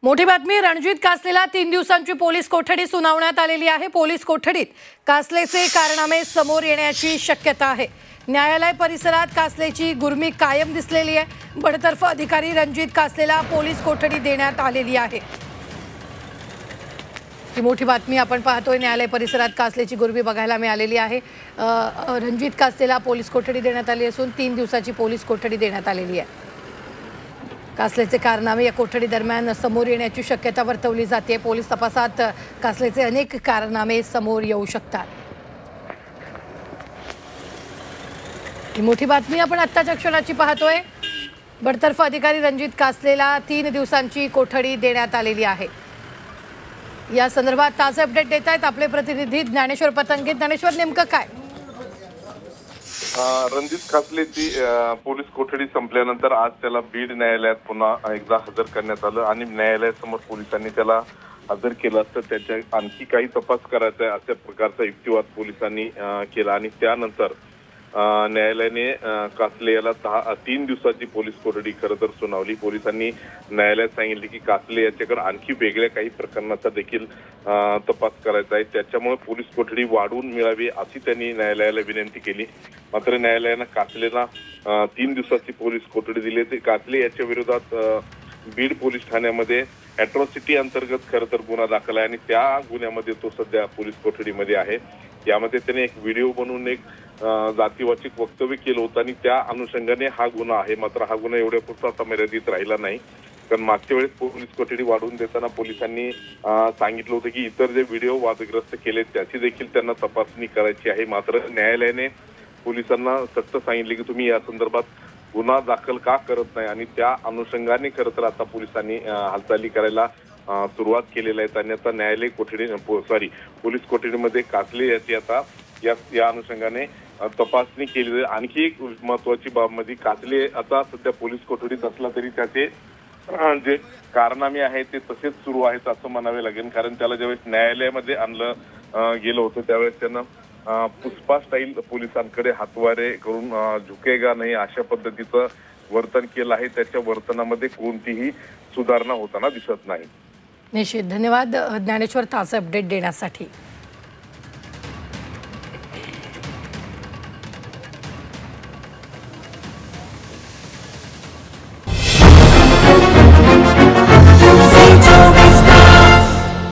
मोठी बातमी, रणजित कासलेला 3 दिवसांची पोलीस कोठडी सुनावण्यात आलेली आहे। पोलीस कोठडीत कासलेचे कारनामे समोर येण्याची शक्यता आहे। न्यायालय परिसरात कासलेची गुरमी कायम दिसलेली आहे। बडतर्फ अधिकारी रणजित कासलेला पोलीस कोठडी देण्यात आलेली आहे। ही मोठी बातमी आपण पाहतोय। न्यायालय परिसरात कासलेची गुरमी बघायला मिळालेली आहे। रणजित कासलेला पोलीस कोठडी देण्यात आली असून 3 दिवसाची पोलीस कोठडी देण्यात आलेली आहे। कासलेचे कारनामे या कोठडी दरम्यान समोर येण्याची शक्यता वर्तवली जाते। पोलीस तपासात कासलेचे अनेक कारनामे समोर येऊ शकतात। ही मोठी बातमी आपण आत्ताच्या क्षणाची पाहतोय। बडतर्फ अधिकारी रणजित कासलेला 3 दिवसांची कोठडी देण्यात आलेली आहे। या संदर्भात ताजे अपडेट देत आहेत आपले प्रतिनिधी ज्ञानेश्वर पतंगे। ज्ञानेश्वर, नेमकं काय? रणजित कासलेची पोलीस कोठडी संपल्यानंतर आज त्याला बीड न्यायालयात पुन्हा एकदा हजर करण्यात आलं आणि न्यायालयासमोर पोलिसांनी त्याला हजर केलं असतं। त्याच्या आणखी काही तपास करायचा आहे अशा प्रकारचा युक्तिवाद पोलिसांनी केला आणि त्यानंतर न्यायालयाने कासले याला 3 दिवसाची पोलीस कोठडी खरं तर सुनावली। पोलिसांनी न्यायालयात सांगितले की कासले याच्याकडे आणखी वेगळ्या काही प्रकरणाचा देखील तपास करायचा आहे, त्याच्यामुळे पोलीस कोठडी वाढवून मिळावी अशी त्यांनी न्यायालयाला विनंती केली। मात्र न्यायालयानं कासलेला 3 दिवसाची पोलीस कोठडी दिली। ते कासले याच्या विरोधात बीड पोलीस ठाण्यामध्ये अॅट्रॉसिटी अंतर्गत खरं तर गुन्हा दाखल आहे आणि त्या गुन्ह्यामध्ये तो सध्या पोलीस कोठडीमध्ये आहे। यामध्ये त्याने एक व्हिडिओ बनवून एक जातीवाचक वक्तव्य केलं होतं आणि त्या अनुषंगाने हा गुन्हा आहे। मात्र हा गुन्हा एवढ्या पुरता आता मर्यादित राहिला नाही, कारण मागच्या वेळेस पोलीस कोठडी वाढवून देताना पोलिसांनी सांगितलं होतं की इतर जे व्हिडिओ वादग्रस्त केले त्याची देखील त्यांना तपासणी करायची आहे। मात्र न्यायालयाने पोलिसांना सक्त सांगितले की तुम्ही या संदर्भात गुन्हा दाखल का करत नाही आणि त्या अनुषंगाने खरं तर आता पोलिसांनी हालचाली करायला सुरुवात केलेल्या आहेत आणि आता न्यायालय कोठडी पोलीस कोठडीमध्ये कासले याची आता या अनुषंगाने तपासणी केली जाईल। आणखी एक महत्वाची बाब म्हणजे कासले आता सध्या पोलीस कोठडीत असला तरी त्याचे जे कारनामे आहेत ते तसेच सुरू आहेत असं म्हणावे लागेल, कारण त्याला ज्यावेळेस न्यायालयामध्ये आणलं गेलं होतं त्यावेळेस त्यानं पुष्पा स्टाईल पोलिसांकडे हातवारे करून झुकेगा नाही अशा पद्धतीचं वर्तन केलं आहे। त्याच्या वर्तनामध्ये कोणतीही सुधारणा होताना दिसत नाही। निश्चित, धन्यवाद ज्ञानेश्वर ताजे अपडेट देण्यासाठी।